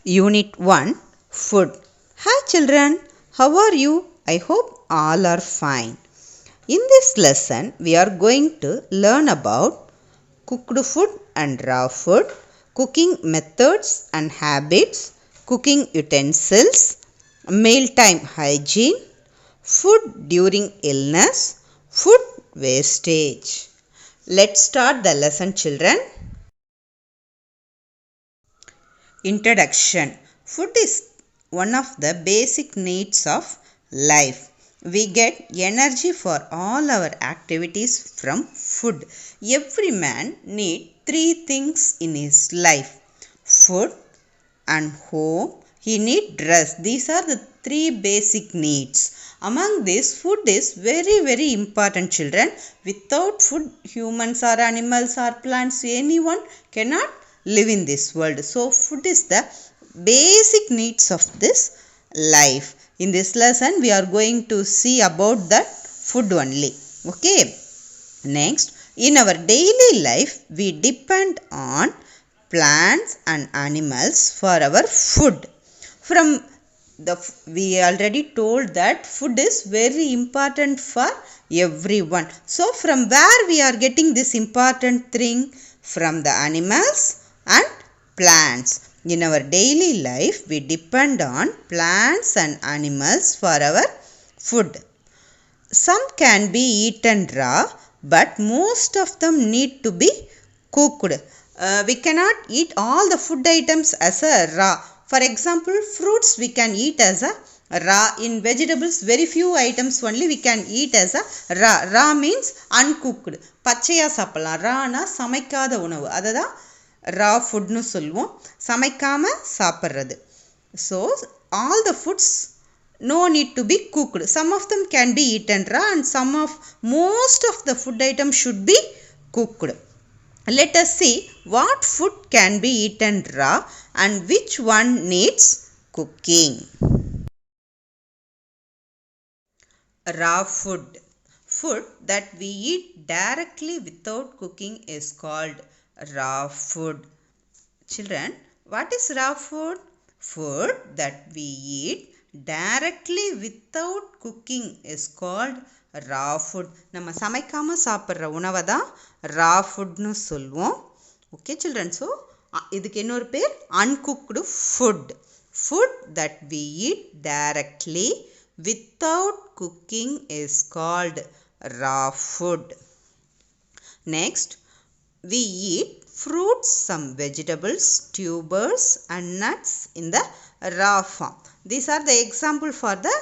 Unit 1 Food. Hi children, how are you? I hope all are fine. In this lesson, we are going to learn about cooked food and raw food, cooking methods and habits, cooking utensils, mealtime hygiene, food during illness, food wastage. Let's start the lesson, children. Introduction. Food is one of the basic needs of life. We get energy for all our activities from food. Every man needs three things in his life: food and home. He needs dress. These are the three basic needs. Among these, food is very important, children. Without food, humans or animals or plants, anyone cannot live in this world. So food is the basic needs of this life. In this lesson, we are going to see about that food only. Okay. Next, in our daily life, we depend on plants and animals for our food. We already told that food is very important for everyone. So from where we are getting this important thing? From the animals and plants. In our daily life, we depend on plants and animals for our food. Some can be eaten raw, but most of them need to be cooked. We cannot eat all the food items as a raw. For example, fruits we can eat as a raw. In vegetables, very few items only we can eat as a raw. Raw means uncooked. பச்சையா சாப்பிடலாம். ரானா சமைக்காத உணவு. அதுதான் raw food னு சொல்லுவோம். சமைக்காம சாப்பிடுறது. So, all the foods no need to be cooked. Some of them can be eaten raw and most of the food items should be cooked. Let us see what food can be eaten raw and which one needs cooking. Raw food. Food that we eat directly without cooking is called raw food. Children, what is raw food? Food that we eat directly without cooking is called raw food. நம்ம சமைக்காம சாப்பிட்ற உணவை தான் raw food னு சொல்லுவோம். Okay children, so இதுக்கு இன்னொரு பேர் uncooked food. Food that we eat directly without cooking is called raw food. Next, we eat fruits, some vegetables, tubers and nuts in the raw form. These are the example for the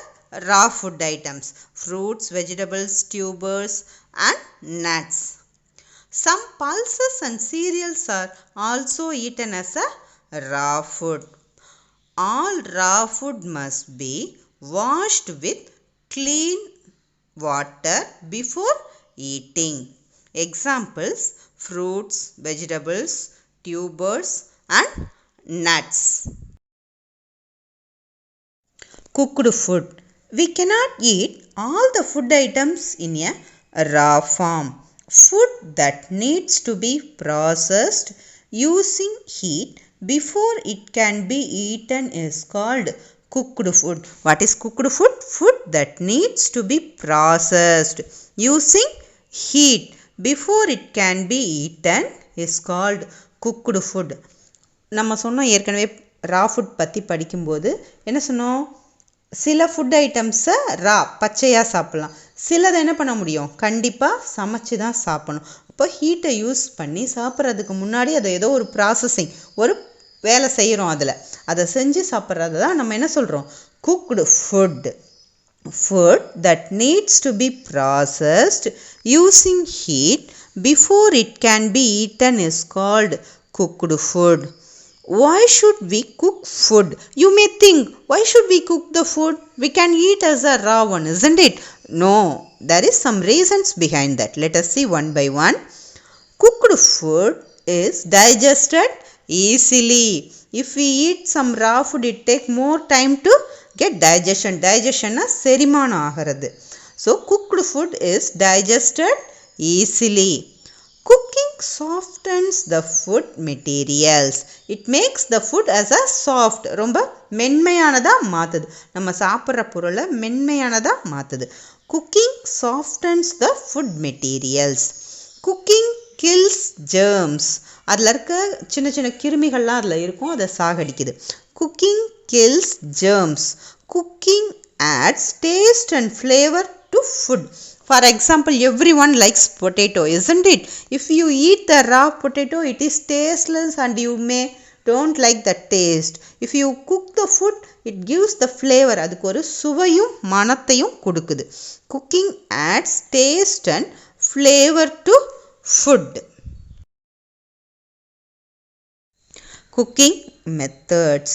raw food items: fruits, vegetables, tubers and nuts. Some pulses and cereals are also eaten as a raw food. All raw food must be washed with clean water before eating. Examples: fruits, vegetables, tubers and nuts. Cooked food. We cannot eat all the food items in a raw form. Food that needs to be processed using heat before it can be eaten is called cooked food. What is cooked food? Food that needs to be processed using heat before it can be eaten is called cooked food. நம்ம சொன்னோம் ஏற்கனவே raw food பற்றி படிக்கும்போது என்ன சொன்னோம்? சில food ஐட்டம்ஸை ரா பச்சையாக சாப்பிட்லாம். சிலதை என்ன பண்ண முடியும்? கண்டிப்பாக சமைச்சு தான் சாப்பிடணும். அப்போ ஹீட்டை யூஸ் பண்ணி சாப்பிட்றதுக்கு முன்னாடி அதை ஏதோ ஒரு ப்ராசஸிங், ஒரு வேலை செய்கிறோம். அதை செஞ்சு சாப்பிட்றது தான் நம்ம என்ன சொல்கிறோம்? Cooked food. Food that needs to be processed using heat before it can be eaten is called cooked food. Why should we cook food? You may think, why should we cook the food? We can eat as a raw one, isn't it? No, there is some reasons behind that. Let us see one by one. Cooked food is digested easily. If we eat some raw food, it takes more time to get digestion. Digestion is செரிமானம் ஆகிறது. So cooked food is digested easily. Cooking softens the food materials. It makes the food as a soft. ரொம்ப மென்மையானதா மாத்துது. நம்ம சாப்பிடுற பொருளை மென்மையானதா மாத்துது. Cooking softens the food materials. Cooking kills germs. அதில் இருக்க சின்ன சின்ன கிருமிகள்லாம் அதில் இருக்கும், அதை சாகடிக்குது. Cooking kills germs. Cooking adds taste and flavor to food. For example, everyone likes potato, isn't it? If you eat the raw potato, it is tasteless and you may don't like the taste. If you cook the food, it gives the flavor. அதுக்கு ஒரு சுவையும் மணத்தையும் கொடுக்குது. Cooking adds taste and flavor to food. Cooking methods.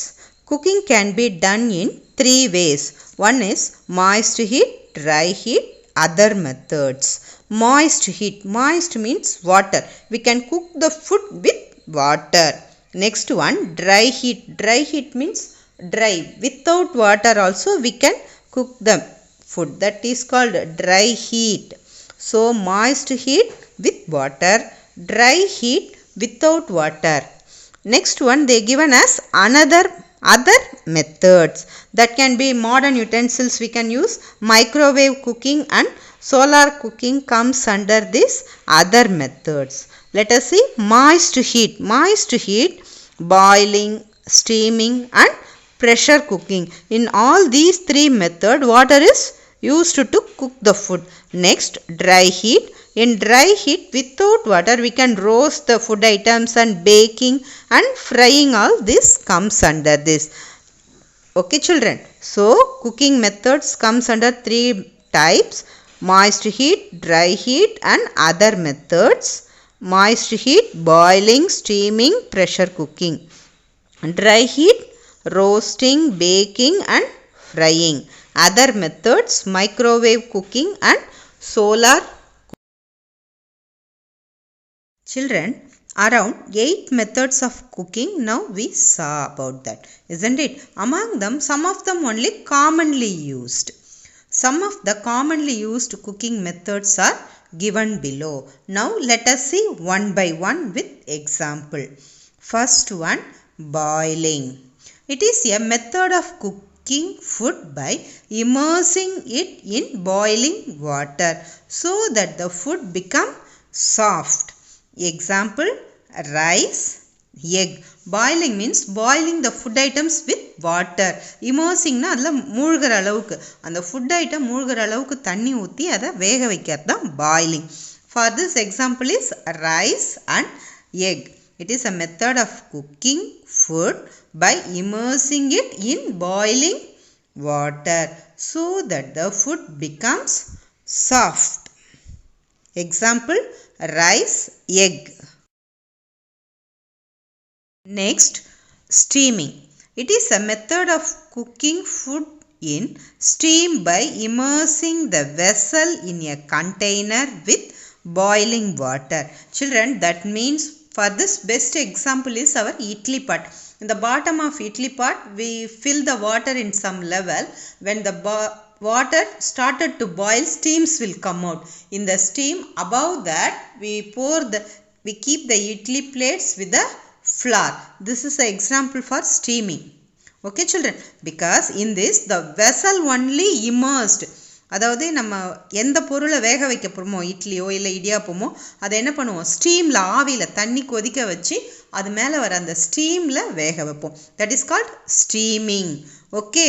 Cooking can be done in 3 ways. One is moist heat, dry heat, other methods. Moist heat. Moist means water. We can cook the food with water. Next one, dry heat. Dry heat means dry. Without water also we can cook the food. That is called dry heat. So moist heat with water, dry heat without water. Next one they given as other methods. That can be modern utensils. We can use microwave cooking and solar cooking comes under this other methods. Let us see moist heat. Moist heat, boiling, steaming and pressure cooking. In all these 3 methods, water is used to cook the food. Next, dry heat. In dry heat without water we can roast the food items and baking and frying, all this comes under this. Okay children, so cooking methods comes under 3 types: moist heat, dry heat and other methods. Moist heat, boiling, steaming, pressure cooking. Dry heat, roasting, baking and frying. Other methods, microwave cooking and solar. Children, around 8 methods of cooking now we saw about that, isn't it? Among them, some of them only commonly used. Some of the commonly used cooking methods are given below. Now let us see one by one with example. First one, boiling. It is a method of cooking food by immersing it in boiling water so that the food becomes soft. Example, rice, egg. Boiling means boiling the food items with water. Immersing na adla மூழ்கிற அளவுக்கு, அந்த food item மூழ்கிற அளவுக்கு தண்ணி ஊற்றி அதை வேக வைக்கிறது தான் boiling. For this example is rice and egg. It is a method of cooking food by immersing it in boiling water so that the food becomes soft. Example, rice, egg. Next, steaming. It is a method of cooking food in steam by immersing the vessel in a container with boiling water. Children, that means for this best example is our idli pot. In the bottom of idli pot, we fill the water in some level. When the water started to boil, steams will come out. In the steam, above that, we keep the idli plates with the flour. This is an example for steaming. Okay children, because in this the vessel only immersed. அதாவது நம்ம எந்த பொருளை வேக வைக்க போகிறோமோ, இட்லியோ இல்லை இடியாப்பமோ, அதை என்ன பண்ணுவோம், ஸ்டீமில் ஆவியில் தண்ணி கொதிக்க வச்சு அது மேலே வர அந்த ஸ்டீமில் வேக வைப்போம். That is called steaming. Okay,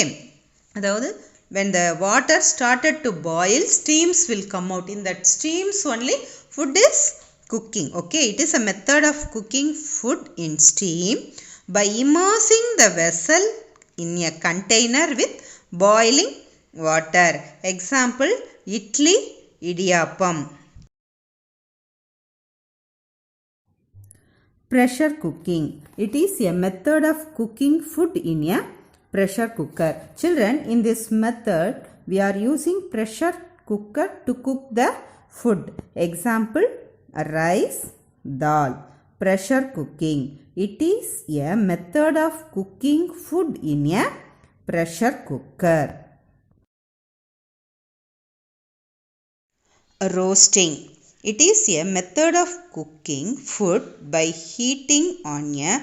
அதாவது when the water started to boil, steams will come out. In that steams only food is cooking. Okay, it is a method of cooking food in steam by immersing the vessel in a container with boiling water. Example, idli, idiyappam. Pressure cooking. It is a method of cooking food in a pressure cooker. Children, in this method, we are using pressure cooker to cook the food. Example, rice, dal. Pressure cooking. It is a method of cooking food in a pressure cooker. Roasting. It is a method of cooking food by heating on a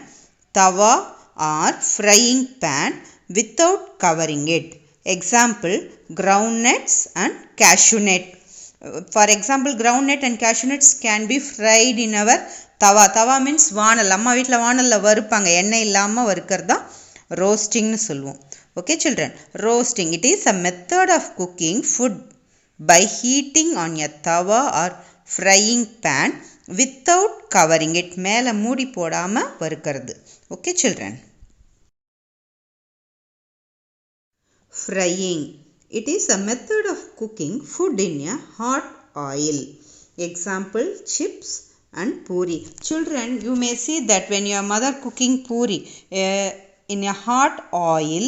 tawa or frying pan without covering it. Example, groundnuts and cashew nut. For example, groundnut and cashew nuts can be fried in our tawa. Tawa means வானல். அம்மா வீட்டில் வானலில் வறுப்பாங்க. எண்ணெய் இல்லாமல் வறுக்கிறது தான் ரோஸ்டிங்னு சொல்லுவோம். Okay children, roasting. It is a method of cooking food by heating on a tawa or frying pan without covering it. மேலே மூடி போடாமல் வறுக்கிறது. Okay children. Frying. It is a method of cooking food in a hot oil. Example, chips and puri. Children, you may see that when your mother cooking puri in a hot oil,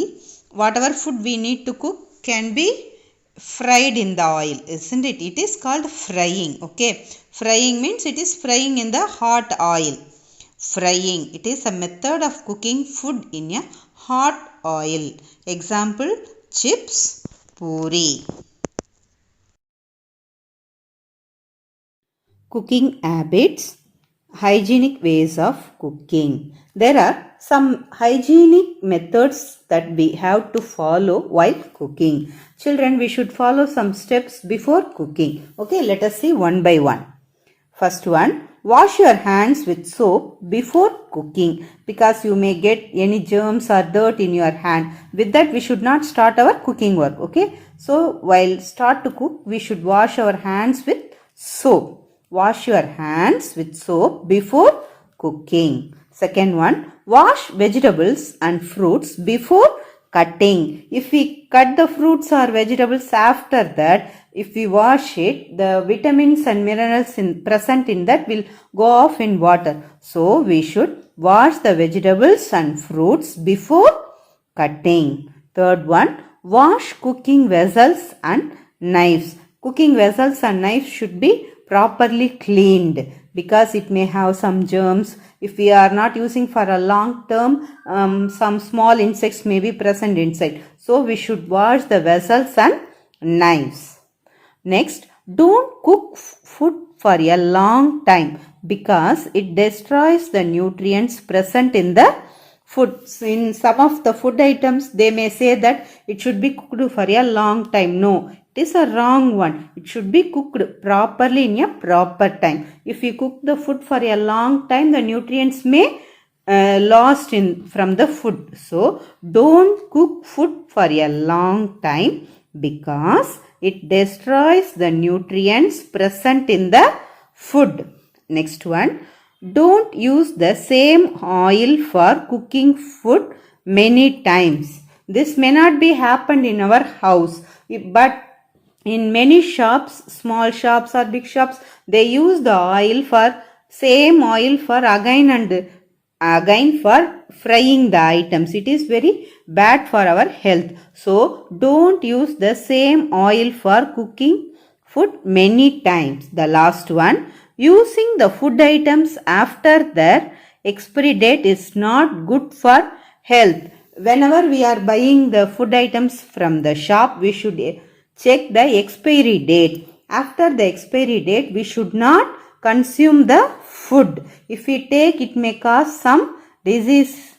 whatever food we need to cook can be fried in the oil, isn't it? It is called frying. Okay, frying means it is frying in the hot oil. Frying. It is a method of cooking food in a hot oil. Example, chips, puri. Cooking habits, hygienic ways of cooking. There are some hygienic methods that we have to follow while cooking. Children, we should follow some steps before cooking. Okay, let us see one by one. First one, wash your hands with soap before cooking, because you may get any germs or dirt in your hand. With that, we should not start our cooking work. Okay, so while start to cook, we should wash our hands with soap. Wash your hands with soap before cooking. Second one, wash vegetables and fruits before cutting. If we cut the fruits or vegetables after that, if we wash it, the vitamins and minerals present in that will go off in water. So we should wash the vegetables and fruits before cutting. Third one, wash cooking vessels and knives. Cooking vessels and knives should be properly cleaned, because it may have some germs. If we are not using for a long term, some small insects may be present inside. So we should wash the vessels and knives. Next, don't cook food for a long time, because it destroys the nutrients present in the food. In some of the food items, they may say that it should be cooked for a long time. No, it is a wrong one. It should be cooked properly in a proper time. If we cook the food for a long time, the nutrients may lost in from the food. So don't cook food for a long time, because it destroys the nutrients present in the food. Next one, don't use the same oil for cooking food many times. This may not be happened in our house, but in many shops, small shops or big shops, they use the oil for same oil for again and again for frying the items. It is very bad for our health. So don't use the same oil for cooking food many times. The last one, using the food items after their expiry date is not good for health. Whenever we are buying the food items from the shop, we should check the expiry date. After the expiry date, we should not consume the food. If we take, it may cause some disease.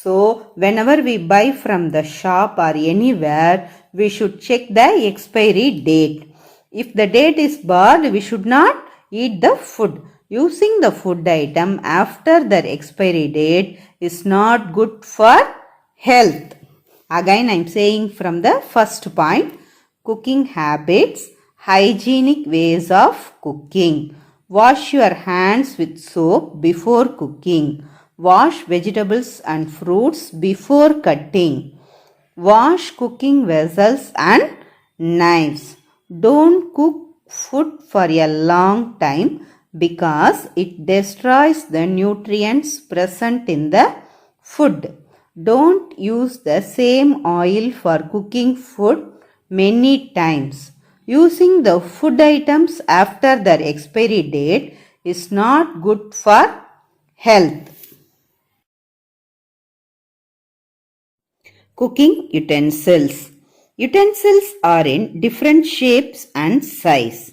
So whenever we buy from the shop or anywhere, we should check the expiry date. If the date is barred, we should not eat the food. Using the food item after their expiry date is not good for health. Again, I am saying from the first point, cooking habits, hygienic ways of cooking. Wash your hands with soap before cooking. Wash vegetables and fruits before cutting. Wash cooking vessels and knives. Don't cook food for a long time, because it destroys the nutrients present in the food. Don't use the same oil for cooking food many times. Using the food items after their expiry date is not good for health. Cooking utensils. Utensils are in different shapes and size.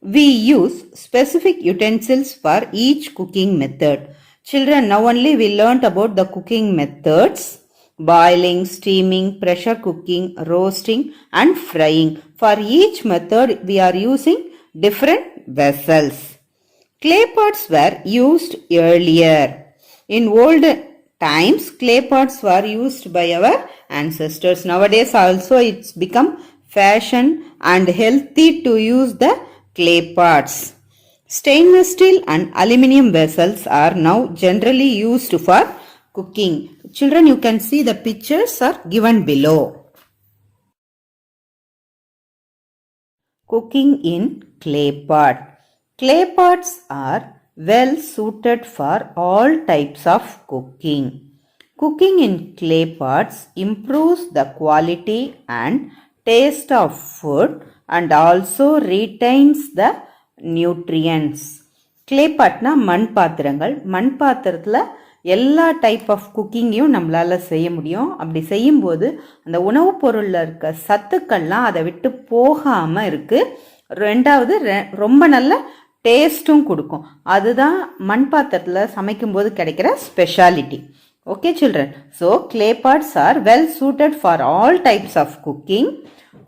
We use specific utensils for each cooking method. Children, now only we learnt about the cooking methods: boiling, steaming, pressure cooking, roasting and frying. For each method we are using different vessels. Clay pots were used earlier. In old times, clay pots were used by our ancestors. Nowadays also it's become fashion and healthy to use the clay pots. Stainless steel and aluminium vessels are now generally used for cooking. Children, you can see the pictures are given below. Cooking in clay pot. Clay pots are well suited for all types of cooking. Cooking in clay pots improves the quality and taste of food and also retains the nutrients. Clay potனா மண் பாத்திரங்கள். மண் பாத்திரத்தில் எல்லா type of குக்கிங்கையும் நம்மளால் செய்ய முடியும். அப்படி செய்யும்போது அந்த உணவுப் பொருளில் இருக்க சத்துக்கள்லாம் அதை விட்டு போகாமல் இருக்குது. ரெண்டாவது ரொம்ப நல்ல டேஸ்ட்டும் கொடுக்கும். அதுதான் மண் பாத்திரத்தில் சமைக்கும்போது கிடைக்கிற speciality. Okay children, so clay pots are well suited for all types of cooking.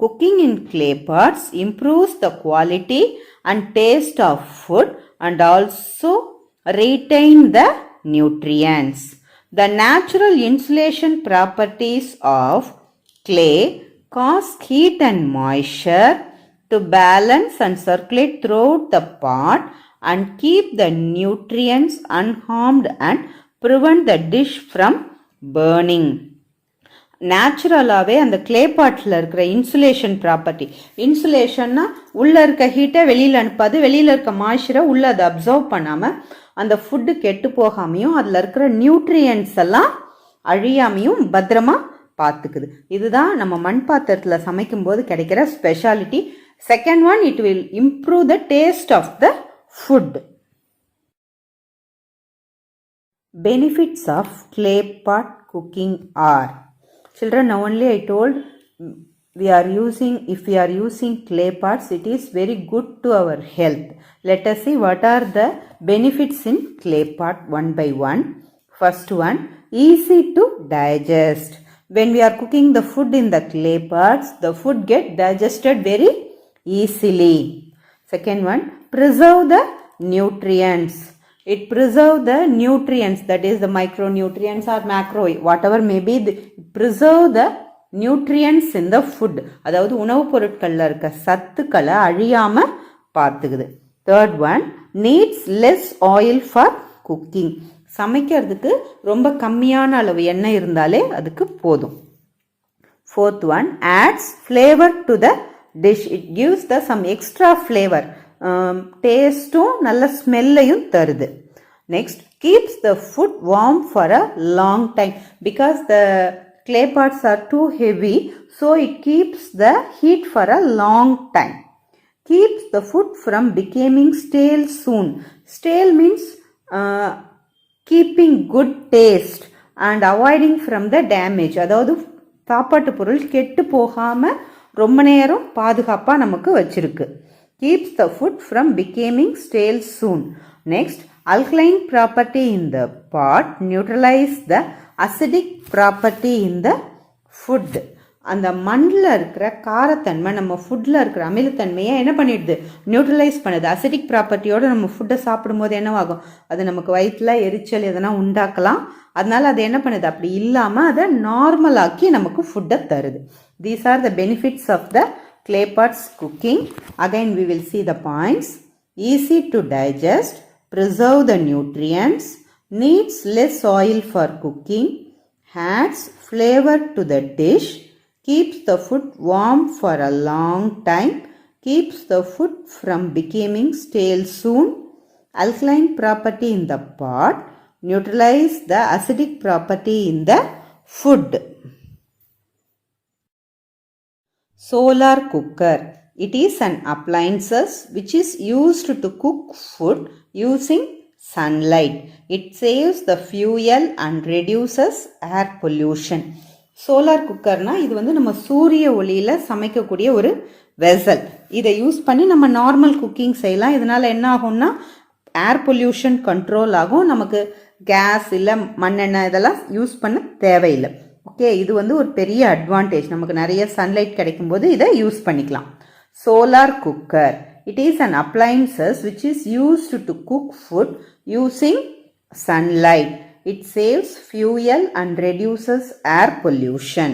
Cooking in clay pots improves the quality and taste of food and also retain the nutrients. The natural insulation properties of clay cause heat and moisture to balance and circulate throughout the pot and keep the nutrients unharmed and prevent the dish from burning. நேச்சுரலாகவே அந்த clay பாட்டில் இருக்கிற insulation property, இன்சுலேஷன்னா உள்ளே இருக்க ஹீட்டை வெளியில் அனுப்பாது, வெளியில் இருக்க மாய்ச்சரை உள்ளே அதை அப்சர்வ் பண்ணாமல் அந்த ஃபுட்டு கெட்டு போகாமையும் அதில் இருக்கிற நியூட்ரியன்ஸ் எல்லாம் அழியாமையும் பத்திரமா பார்த்துக்குது. இதுதான் நம்ம மண் பாத்திரத்தில் சமைக்கும்போது கிடைக்கிற speciality. Second one, it will improve the taste of the food. Benefits of clay pot cooking are. Children, now only I told if we are using clay pots, it is very good to our health. Let us see what are the benefits in clay pot one by one. First one, easy to digest. When we are cooking the food in the clay pots, the food get digested very easily. Second one, preserve the nutrients. It preserve the nutrients, that is the micronutrients or macro, whatever may be, preserve the nutrients in the food. அதாவது உணவுப் பொருட்களில் இருக்க சத்துக்களை அழியாமல் பார்த்துக்குது. Third one, needs less oil for cooking. சமைக்கிறதுக்கு ரொம்ப கம்மியான அளவு எண்ணெய் இருந்தாலே அதுக்கு போதும். Fourth one, adds flavour to the dish. It gives the some extra flavour, டேஸ்ட்டும் நல்ல ஸ்மெல்லையும் தருது. Next, keeps the food warm for a long time. Because the clay pots are too heavy, so it keeps the heat for a long time. Keeps the food from becoming stale soon. Stale means keeping good taste and avoiding from the damage. அதாவது சாப்பாட்டு பொருள் கெட்டு போகாமல் ரொம்ப நேரம் பாதுகாப்பாக நமக்கு வச்சிருக்கு. Keeps the food from becoming stale soon. Next, alkaline property in the pot neutralize the acidic property in the food. அந்த மண்ணில் இருக்கிற காரத்தன்மை நம்ம ஃபுட்டில் இருக்கிற அமிலத்தன்மையை என்ன பண்ணிடுது, நியூட்ரலைஸ் பண்ணுது. அசிடிக் ப்ராப்பர்ட்டியோடு நம்ம ஃபுட்டை சாப்பிடும்போது என்னவாகும், அது நமக்கு வயிற்றில் எரிச்சல் எதனா உண்டாக்கலாம். அதனால அது என்ன பண்ணுது, அப்படி இல்லாமல் அதை நார்மலாக்கி நமக்கு ஃபுட்டை தருது. These are the benefits of the clay pots cooking. Again we will see the points. Easy to digest, preserve the nutrients, needs less oil for cooking, adds flavor to the dish, keeps the food warm for a long time, keeps the food from becoming stale soon, alkaline property in the pot, neutralize the acidic property in the food. Solar cooker. It is an appliance which is used to cook food using sunlight. It saves the fuel and reduces air pollution. Solar குக்கர்னால் இது வந்து நம்ம சூரிய ஒளியில் சமைக்கக்கூடிய ஒரு vessel. இதை use பண்ணி நம்ம நார்மல் குக்கிங் செய்யலாம். இதனால் என்ன ஆகும்னா ஏர் பொல்யூஷன் கண்ட்ரோல் ஆகும். நமக்கு கேஸ் இல்லை மண்ணெண்ணெய் இதெல்லாம் யூஸ் பண்ண தேவையில்லை. ஓகே, இது வந்து ஒரு பெரிய அட்வான்டேஜ். நமக்கு நிறைய சன்லைட் கிடைக்கும்போது இதை யூஸ் பண்ணிக்கலாம். Solar cooker, it is an appliances which is used to cook food using sunlight. It saves fuel and reduces air pollution.